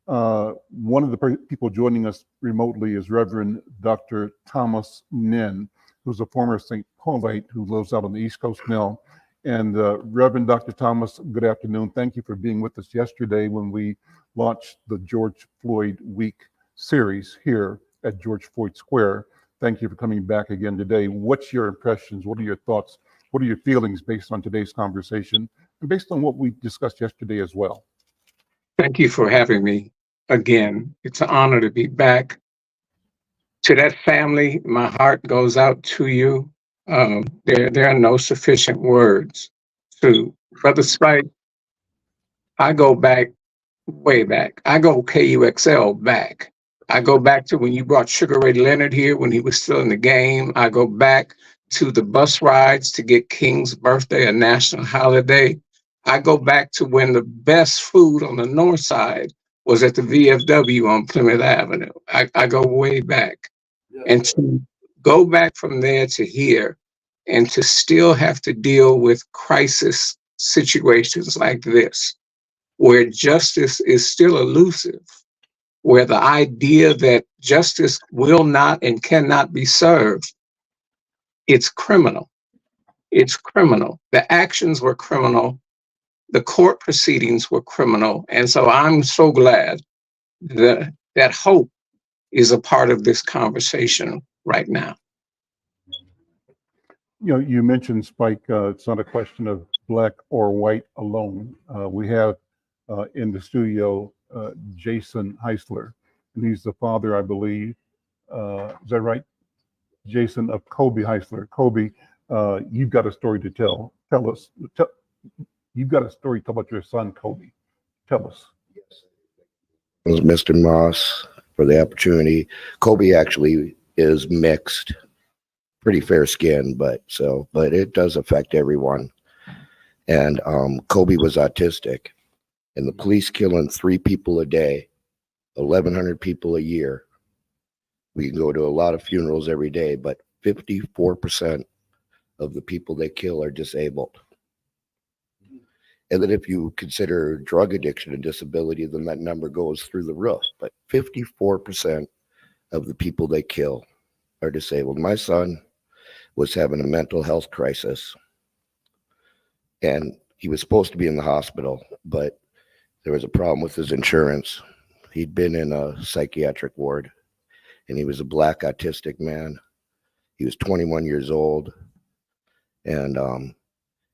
S4: one of the people joining us remotely is Reverend Dr. Thomas Nin, who's a former St. Paulite who lives out on the East Coast now. And Reverend Dr. Thomas, good afternoon. Thank you for being with us yesterday when we launched the George Floyd Week series here at George Floyd Square. Thank you for coming back again today. What's your impressions? What are your thoughts? What are your feelings based on today's conversation and based on what we discussed yesterday as well?
S11: Thank you for having me again. It's an honor to be back. To that family, my heart goes out to you. There are no sufficient words. To Brother Spike, I go back, way back. I go KUXL back. I go back to when you brought Sugar Ray Leonard here when he was still in the game. I go back to the bus rides to get King's birthday, a national holiday. I go back to when the best food on the north side was at the VFW on Plymouth Avenue. I go way back. And to go back from there to here and to still have to deal with crisis situations like this, where justice is still elusive, where the idea that justice will not and cannot be served, it's criminal. It's criminal. The actions were criminal. The court proceedings were criminal. And so I'm so glad that hope is a part of this conversation right now.
S4: You know, you mentioned, Spike, it's not a question of black or white alone. We have in the studio Jason Heisler, and he's the father, I believe, is that right? Jason, of Kobe Heisler. Kobe, you've got a story to tell. Tell us. You've got a story to tell about your son, Kobe. Tell us.
S12: Yes. Mr. Moss, for the opportunity. Kobe actually is mixed, pretty fair skin, but it does affect everyone. And Kobe was autistic, and the police killing 3 people a day, 1,100 people a year. We can go to a lot of funerals every day, but 54% of the people they kill are disabled. And then if you consider drug addiction and disability, then that number goes through the roof. But 54% of the people they kill are disabled. My son was having a mental health crisis, and he was supposed to be in the hospital, but there was a problem with his insurance. He'd been in a psychiatric ward, and he was a black autistic man. He was 21 years old, and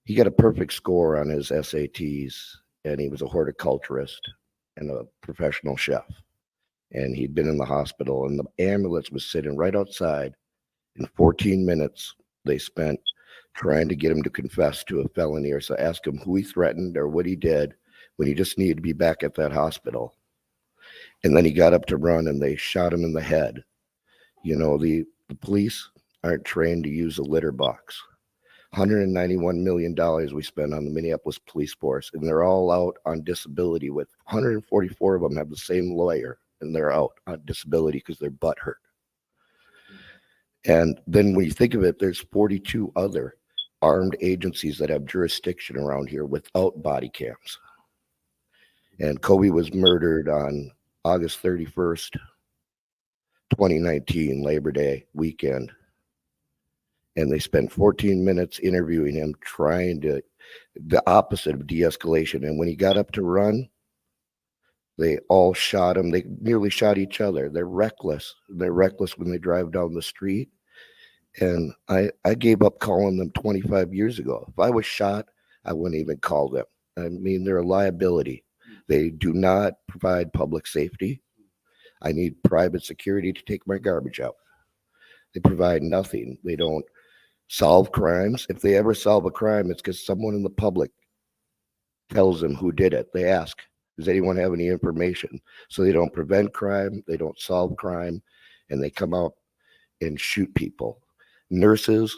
S12: he got a perfect score on his SATs, and he was a horticulturist and a professional chef. And he'd been in the hospital, and the ambulance was sitting right outside. In 14 minutes, they spent trying to get him to confess to a felony or so ask him who he threatened or what he did when he just needed to be back at that hospital. And then he got up to run, and they shot him in the head. You know, the police aren't trained to use a litter box. $191 million we spend on the Minneapolis police force, and they're all out on disability. With 144 of them have the same lawyer, and they're out on disability because they're butthurt. And then when you think of it, there's 42 other armed agencies that have jurisdiction around here without body cams. And Kobe was murdered on August 31st, 2019 Labor Day weekend. And they spent 14 minutes interviewing him, trying to, the opposite of de-escalation. And when he got up to run, they all shot him. They nearly shot each other. They're reckless. They're reckless when they drive down the street. And I gave up calling them 25 years ago. If I was shot, I wouldn't even call them. I mean, they're a liability. They do not provide public safety. I need private security to take my garbage out. They provide nothing. They don't solve crimes. If they ever solve a crime, it's because someone in the public tells them who did it. They ask, does anyone have any information? So they don't prevent crime, they don't solve crime, and they come out and shoot people. Nurses,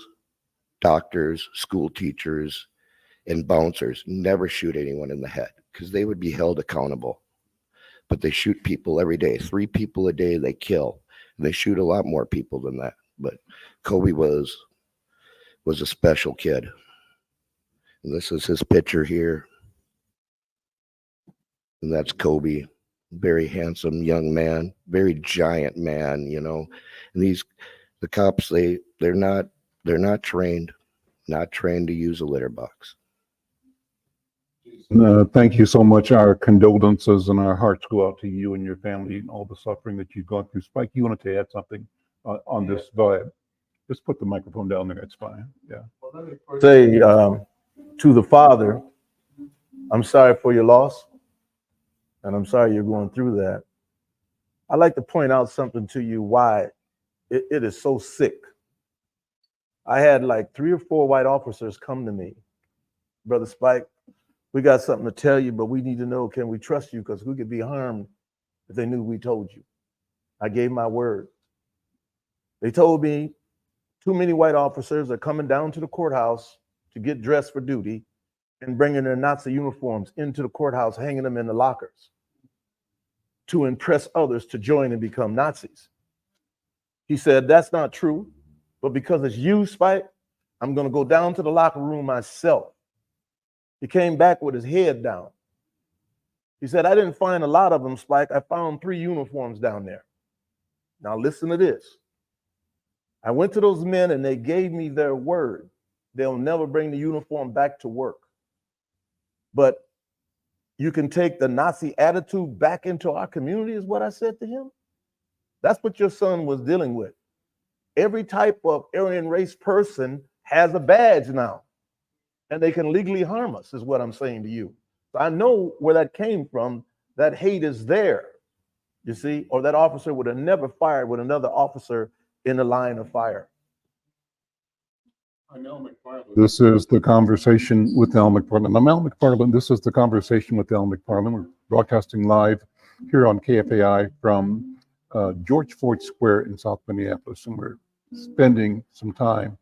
S12: doctors, school teachers, and bouncers never shoot anyone in the head because they would be held accountable. But they shoot people every day. 3 people a day they kill. And they shoot a lot more people than that. But Kobe was a special kid. And this is his picture here. And that's Kobe. Very handsome young man, very giant man, you know. And the cops, they're not trained to use a litter box.
S4: Thank you so much. Our condolences and our hearts go out to you and your family and all the suffering that you've gone through. Spike, you wanted to add something on this? Go ahead. Just put the microphone down there. It's fine. Yeah.
S8: Say to the father, I'm sorry for your loss, and I'm sorry you're going through that. I'd like to point out something to you why it is so sick. I had like 3 or 4 white officers come to me, Brother Spike, we got something to tell you, but we need to know, can we trust you? Because we could be harmed if they knew we told you. I gave my word. They told me too many white officers are coming down to the courthouse to get dressed for duty and bringing their Nazi uniforms into the courthouse, hanging them in the lockers to impress others to join and become Nazis. He said, that's not true, but because it's you, Spike, I'm going to go down to the locker room myself. He came back with his head down. He said, I didn't find a lot of them, Spike. I found 3 uniforms down there. Now listen to this. I went to those men and they gave me their word. They'll never bring the uniform back to work. But you can take the Nazi attitude back into our community, is what I said to him. That's what your son was dealing with. Every type of Aryan race person has a badge now, and they can legally harm us, is what I'm saying to you. So I know where that came from. That hate is there, you see, or that officer would have never fired with another officer in the line of fire.
S4: I'm Al McFarlane. This is the Conversation with Al McFarlane. I'm Al McFarlane. This is the Conversation with Al McFarlane. We're broadcasting live here on KFAI from George Floyd Square in South Minneapolis, and we're spending some time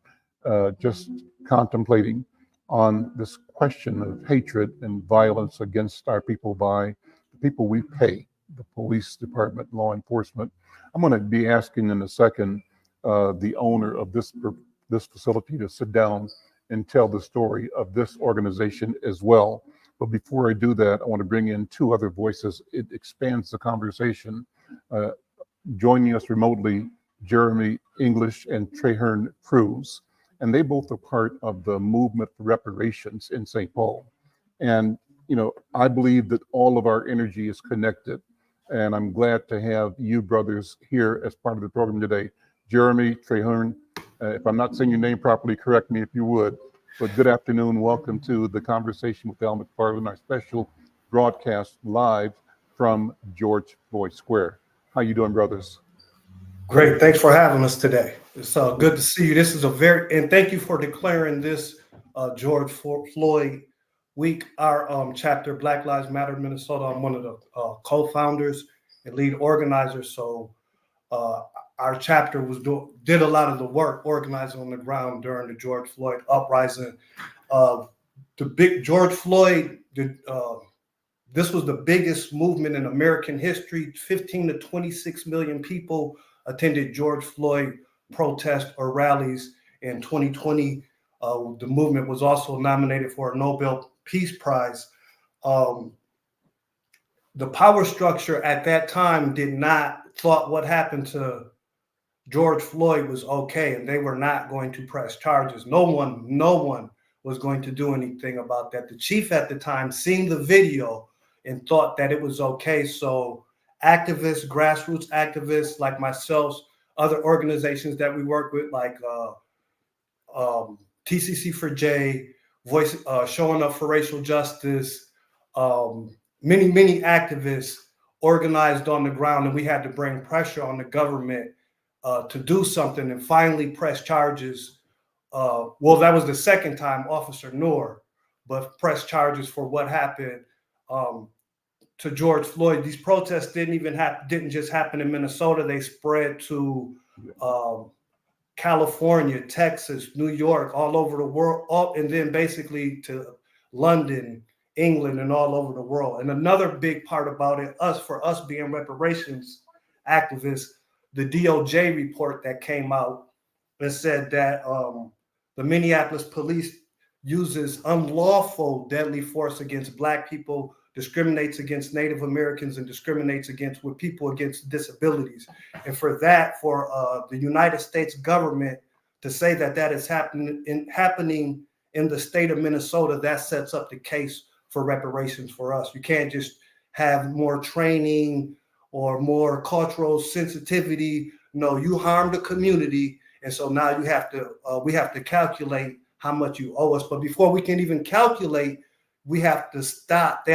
S4: just contemplating on this question of hatred and violence against our people by the people we pay, the police department, law enforcement. I'm going to be asking in a second the owner of this facility to sit down and tell the story of this organization as well. But before I do that, I want to bring in 2 other voices. It expands the conversation. Joining us remotely, Jeremy English and Traherne Cruz. And they both are part of the movement for reparations in St. Paul. And, you know, I believe that all of our energy is connected. And I'm glad to have you brothers here as part of the program today. Jeremy, Traherne, if I'm not saying your name properly, correct me if you would. But good afternoon. Welcome to the Conversation with Al McFarlane, our special broadcast live from George Floyd Square. How you doing, brothers?
S13: Great. Thanks for having us today. It's good to see you. This is and thank you for declaring this George Floyd Week. Our chapter, Black Lives Matter Minnesota, I'm one of the co-founders and lead organizers. So our chapter did a lot of the work organizing on the ground during the George Floyd uprising. The big George Floyd, this was the biggest movement in American history. 15 to 26 million people attended George Floyd protests or rallies in 2020. The movement was also nominated for a Nobel Peace Prize. The power structure at that time did not thought what happened to George Floyd was okay and they were not going to press charges. No one was going to do anything about that. The chief at the time seen the video and thought that it was okay. So activists, grassroots activists like myself, other organizations that we work with, like TCC for J, Voice, Showing Up for Racial Justice, many activists organized on the ground, and we had to bring pressure on the government to do something and finally press charges. Well, that was the second time, Officer Noor, but press charges for what happened to George Floyd. These protests didn't just happen in Minnesota. They spread to California, Texas, New York, all over the world, and then basically to London, England, and all over the world. And another big part about it, for us being reparations activists, the DOJ report that came out that said that the Minneapolis police uses unlawful deadly force against Black people, discriminates against Native Americans, and discriminates against people against disabilities. And for the United States government to say that that is happening in the state of Minnesota, that sets up the case for reparations for us. You can't just have more training or more cultural sensitivity. No, you harm the community, and so now we have to calculate how much you owe us. But before we can even calculate, they have to stop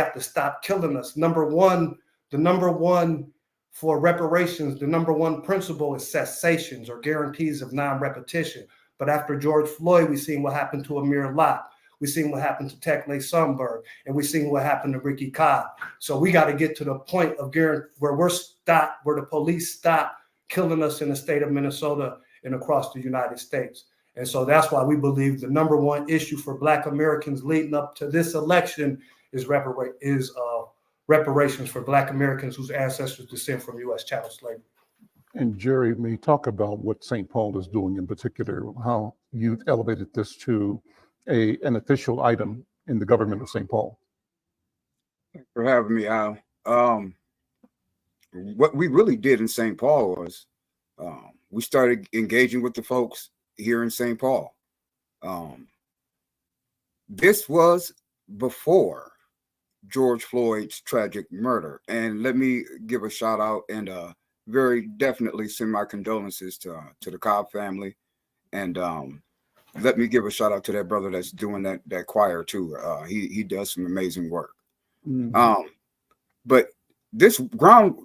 S13: killing us. The number one for reparations, the number one principle is cessations or guarantees of non-repetition. But after George Floyd, we've seen what happened to Amir Locke. We've seen what happened to Tekle Sundberg, and we've seen what happened to Ricky Cobb. So we got to get to the point of where the police stop killing us in the state of Minnesota and across the United States. And so that's why we believe the number one issue for Black Americans leading up to this election is reparations for Black Americans whose ancestors descend from U.S. chattel slavery.
S4: And Jerry, may talk about what St. Paul is doing in particular, how you've elevated this to an official item in the government of St. Paul.
S14: Thanks for having me, Al. What we really did in St. Paul was we started engaging with the folks here in St. Paul. This was before George Floyd's tragic murder. And let me give a shout out and very definitely send my condolences to the Cobb family. And let me give a shout out to that brother that's doing that choir too. He does some amazing work. Mm-hmm. But this ground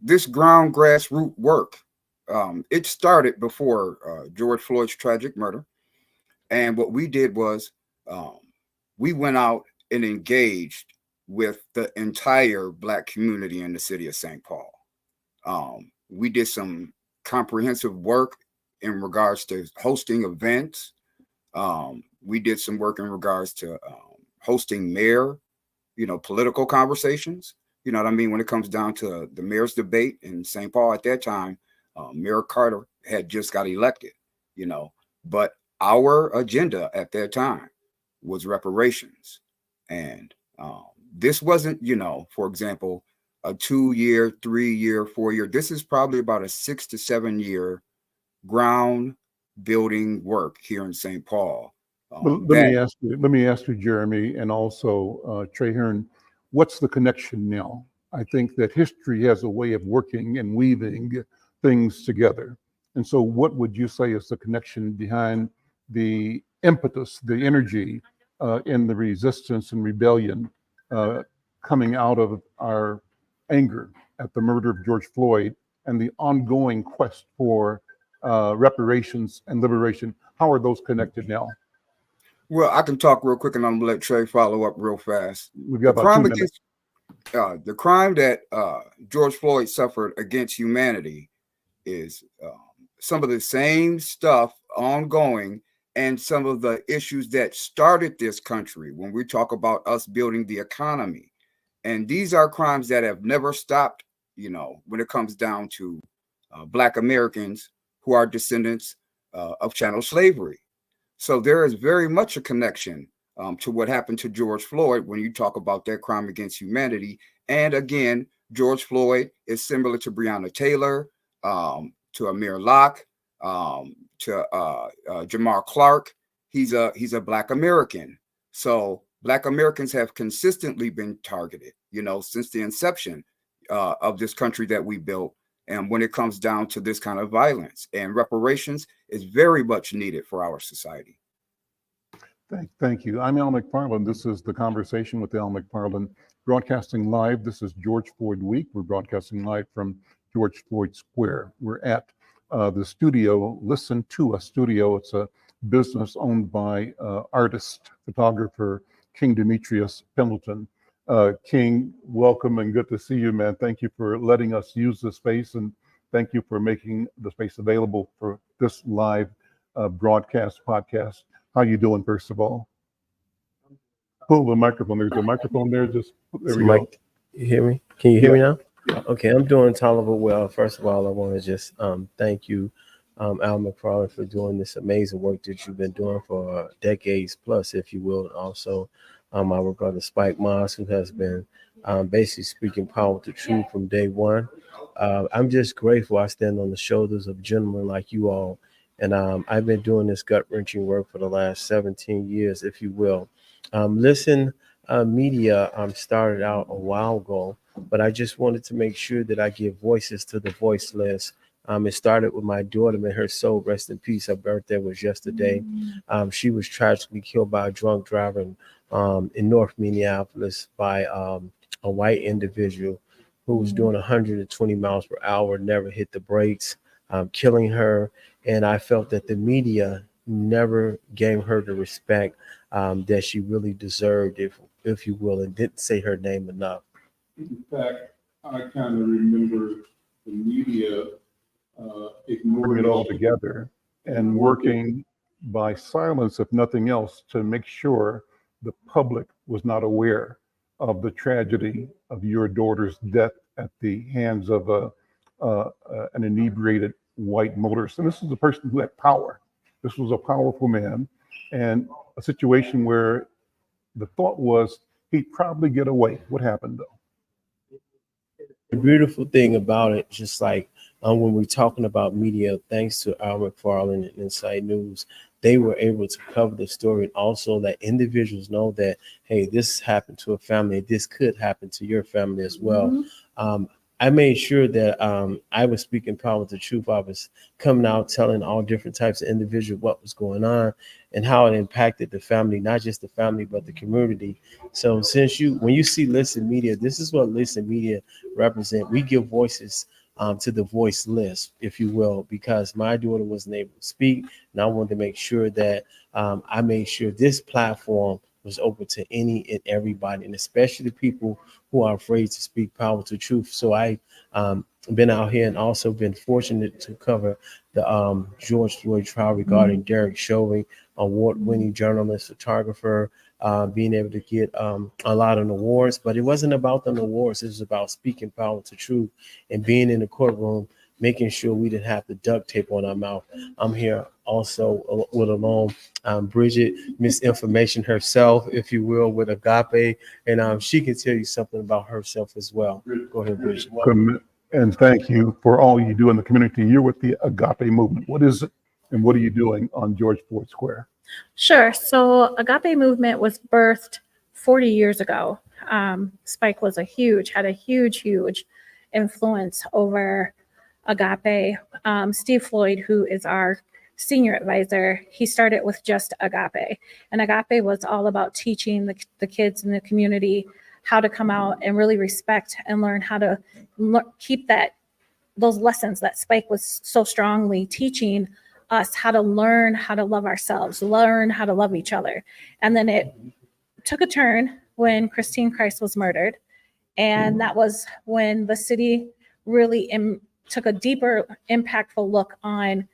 S14: grassroots work, it started before George Floyd's tragic murder. And what we did was we went out and engaged with the entire Black community in the city of St. Paul. We did some comprehensive work in regards to hosting events. We did some work in regards to hosting mayor, political conversations. You know what I mean? When it comes down to the mayor's debate in St. Paul at that time, Mayor Carter had just got elected, but our agenda at that time was reparations. And this wasn't, for example, a 2-year, 3-year, 4-year. This is probably about a 6 to 7 year ground building work here in St. Paul.
S4: Let me ask you, Jeremy, and also Trey Hearn, what's the connection now? I think that history has a way of working and weaving things together. And so what would you say is the connection behind the impetus, the energy in the resistance and rebellion coming out of our anger at the murder of George Floyd and the ongoing quest for reparations and liberation? How are those connected now?
S14: Well, I can talk real quick and I'm gonna let Trey follow up real fast.
S4: We've got about 2 minutes.
S14: The crime that George Floyd suffered against humanity is some of the same stuff ongoing and some of the issues that started this country when we talk about us building the economy. And these are crimes that have never stopped, when it comes down to Black Americans who are descendants of chattel slavery. So there is very much a connection to what happened to George Floyd when you talk about that crime against humanity. And again, George Floyd is similar to Breonna Taylor, to Amir Locke, to Jamar Clark. He's a Black American. So Black Americans have consistently been targeted, since the inception of this country that we built. And when it comes down to this kind of violence, and reparations is very much needed for our society.
S4: Thank you. I'm Al McFarlane. This is the Conversation with Al McFarlane, broadcasting live. This is George Floyd Week. We're broadcasting live from George Floyd Square. We're at the studio, Listen to Us Studio. It's a business owned by artist, photographer, King Demetrius Pendleton. King, welcome and good to see you, man. Thank you for letting us use the space, and thank you for making the space available for this live broadcast podcast. How you doing, first of all? Pull the microphone. There's a microphone there. There we go.
S15: You hear me? Can you hear me now? Yeah. Okay, I'm doing tolerable well. First of all, I want to just thank you, Al McFarlane, for doing this amazing work that you've been doing for decades plus, if you will. And also, our brother Spike Moss, who has been basically speaking power to truth from day one. I'm just grateful I stand on the shoulders of gentlemen like you all. And I've been doing this gut-wrenching work for the last 17 years, if you will. Listen Media started out a while ago, but I just wanted to make sure that I give voices to the voiceless. It started with my daughter, may her soul rest in peace. Her birthday was yesterday. She was tragically killed by a drunk driver in North Minneapolis by a white individual who was doing 120 miles per hour, never hit the brakes, killing her. And I felt that the media never gave her the respect that she really deserved, if you will, and didn't say her name enough.
S4: In fact, I kind of remember the media ignoring it all together and working by silence, if nothing else, to make sure the public was not aware of the tragedy of your daughter's death at the hands of an inebriated white motorist. And this is a person who had power. This was a powerful man, and a situation where the thought was he'd probably get away. What happened, though?
S15: The beautiful thing about it, just like when we're talking about media, thanks to Al McFarlane and Inside News, they were able to cover the story, and also let individuals know that, hey, this happened to a family. This could happen to your family as well. I made sure that I was speaking power to truth. I was coming out telling all different types of individuals what was going on and how it impacted the family, not just the family, but the community. So when you see Listen Media, this is what Listen Media represent. We give voices to the voiceless, if you will, because my daughter wasn't able to speak, and I wanted to make sure that I made sure this platform was open to any and everybody, and especially the people who are afraid to speak power to truth. So I been out here and also been fortunate to cover the George Floyd trial regarding Derek Chauvin, award-winning journalist, photographer, being able to get a lot of awards. But it wasn't about the awards. It was about speaking power to truth and being in the courtroom, making sure we didn't have the duct tape on our mouth. I'm here also with alone Bridget, misinformation herself, if you will, with Agape, and she can tell you something about herself as well. Go ahead, Bridget.
S4: And thank you for all you do in the community. You're with the Agape movement. What is it, and what are you doing on George Floyd Square?
S16: Sure. So Agape movement was birthed 40 years ago. Spike was had a huge influence over Agape. Steve Floyd, who is our senior advisor, he started with just Agape. And Agape was all about teaching the kids in the community how to come out and really respect and learn how to keep those lessons that Spike was so strongly teaching us, how to learn how to love ourselves, learn how to love each other. And then it took a turn when Christine Christ was murdered. And that was when the city really took a deeper, impactful look on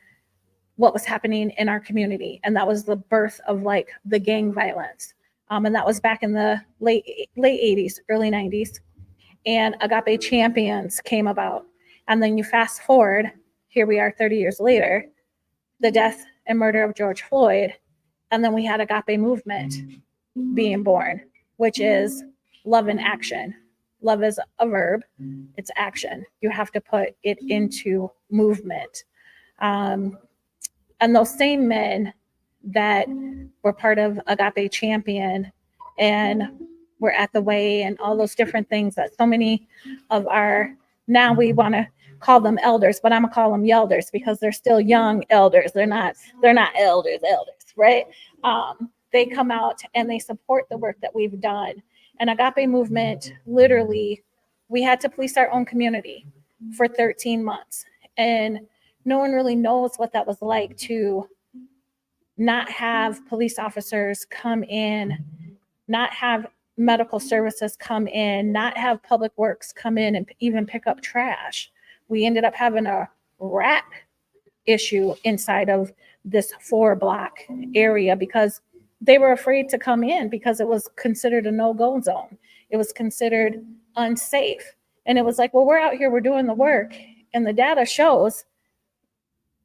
S16: what was happening in our community. And that was the birth of the gang violence. And that was back in the late 80s, early 90s. And Agape Champions came about. And then you fast forward, here we are 30 years later, the death and murder of George Floyd. And then we had Agape Movement being born, which is love in action. love is a verb, it's action. You have to put it into movement. And those same men that were part of Agape Champion and were at the way and all those different things that so many of our, now we want to call them elders, but I'm gonna call them yelders because they're still young elders. They're not elders, right? They come out and they support the work that we've done. And Agape Movement, literally, we had to police our own community for 13 months. And no one really knows what that was like to not have police officers come in, not have medical services come in, not have public works come in and even pick up trash. We ended up having a rat issue inside of this 4-block area because they were afraid to come in because it was considered a no-go zone. It was considered unsafe. And it was like, well, we're out here, we're doing the work. And the data shows,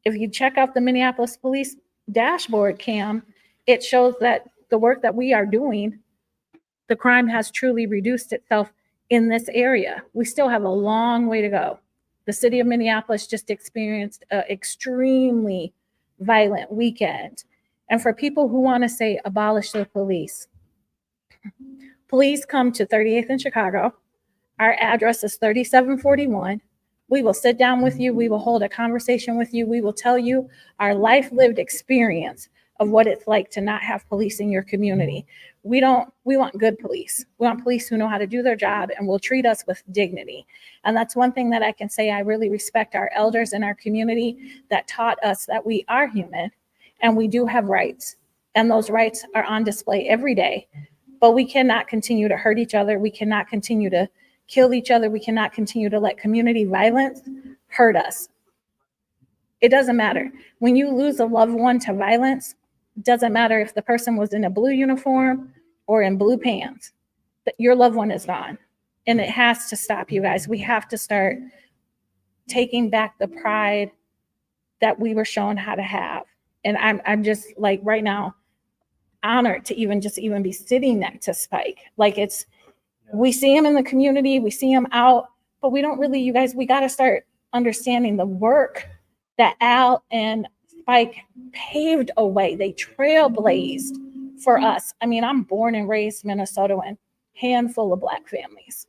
S16: if you check out the Minneapolis police dashboard cam, it shows that the work that we are doing, the crime has truly reduced itself in this area. We still have a long way to go. The city of Minneapolis just experienced an extremely violent weekend. And for people who want to say abolish the police, please come to 38th and Chicago. Our address is 3741. We will sit down with you. We will hold a conversation with you. We will tell you our life lived experience of what it's like to not have police in your community. We want good police. We want police who know how to do their job and will treat us with dignity. And that's one thing that I can say I really respect our elders in our community that taught us that we are human and we do have rights. And those rights are on display every day. But we cannot continue to hurt each other. We cannot continue to kill each other. We cannot continue to let community violence hurt us. It doesn't matter. When you lose a loved one to violence, it doesn't matter if the person was in a blue uniform or in blue pants, that your loved one is gone. And it has to stop, you guys. We have to start taking back the pride that we were shown how to have. And I'm just like right now honored to even be sitting next to Spike. Like we see him in the community, we see him out, but we don't really, you guys, we got to start understanding the work that Al and Spike paved a way. They trailblazed for us. I mean, I'm born and raised Minnesotan, handful of Black families.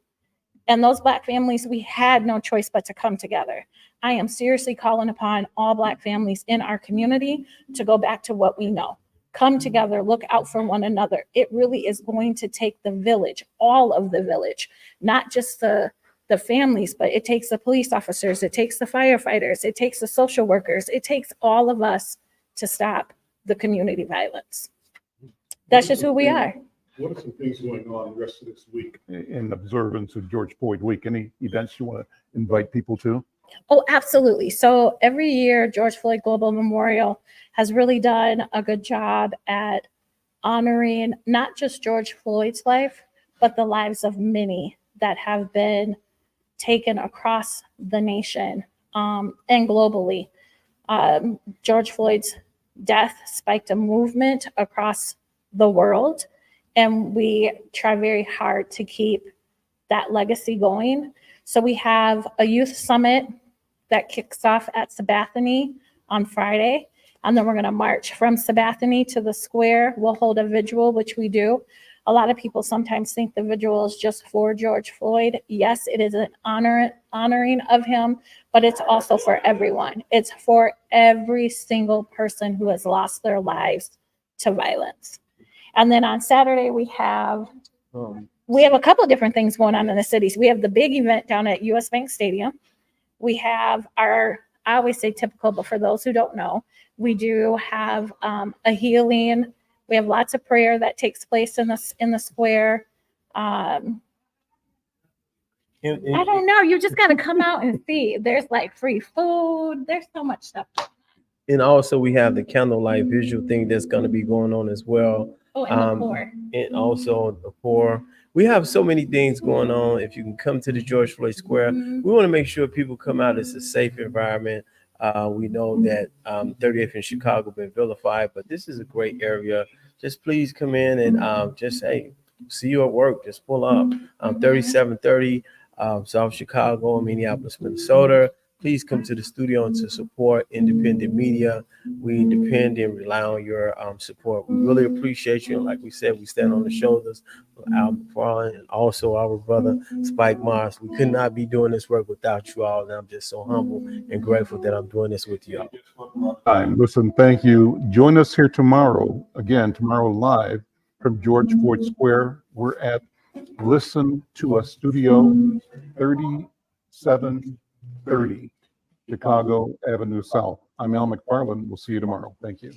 S16: And those Black families, we had no choice but to come together. I am seriously calling upon all Black families in our community to go back to what we know. Come together, look out for one another. It really is going to take the village, all of the village, not just the families, but it takes the police officers, it takes the firefighters, it takes the social workers, it takes all of us to stop the community violence. That's just who we are.
S4: What are some things going on the rest of this week in observance of George Floyd Week? Any events you want to invite people to?
S16: Oh, absolutely. So every year, George Floyd Global Memorial has really done a good job at honoring not just George Floyd's life, but the lives of many that have been taken across the nation and globally. George Floyd's death spiked a movement across the world, and we try very hard to keep that legacy going. So we have a youth summit that kicks off at Sabathani on Friday, and then we're going to march from Sabathani to the square. We'll hold a vigil, which we do. A lot of people sometimes think the vigil is just for George Floyd. Yes, it is an honoring of him, but it's also for everyone. It's for every single person who has lost their lives to violence. And then on Saturday, we have a couple of different things going on in the cities. We have the big event down at US Bank Stadium. We have I always say typical, but for those who don't know, we do have a healing. We have lots of prayer that takes place in the square. I don't know. You just got to come out and see. There's like free food. There's so much stuff.
S15: And also we have the candlelight visual thing that's going to be going on as well.
S16: Oh, and the poor.
S15: And also the poor. We have so many things going on. If you can come to the George Floyd Square, we want to make sure people come out. It's a safe environment. We know that 30th in Chicago been vilified, but this is a great area. Just please come in and just, hey, see you at work. Just pull up. 3730 South Chicago, Minneapolis, Minnesota. Please come to the studio and to support independent media. We depend and rely on your support. We really appreciate you. And like we said, we stand on the shoulders of Al McFarlane and also our brother Spike Mars. We could not be doing this work without you all. And I'm just so humble and grateful that I'm doing this with you all.
S4: Listen, thank you. Join us here tomorrow, tomorrow live from George Floyd Square. We're at Listen to Us Studio, 3730 Chicago Avenue South. I'm Al McFarlane. We'll see you tomorrow. Thank you.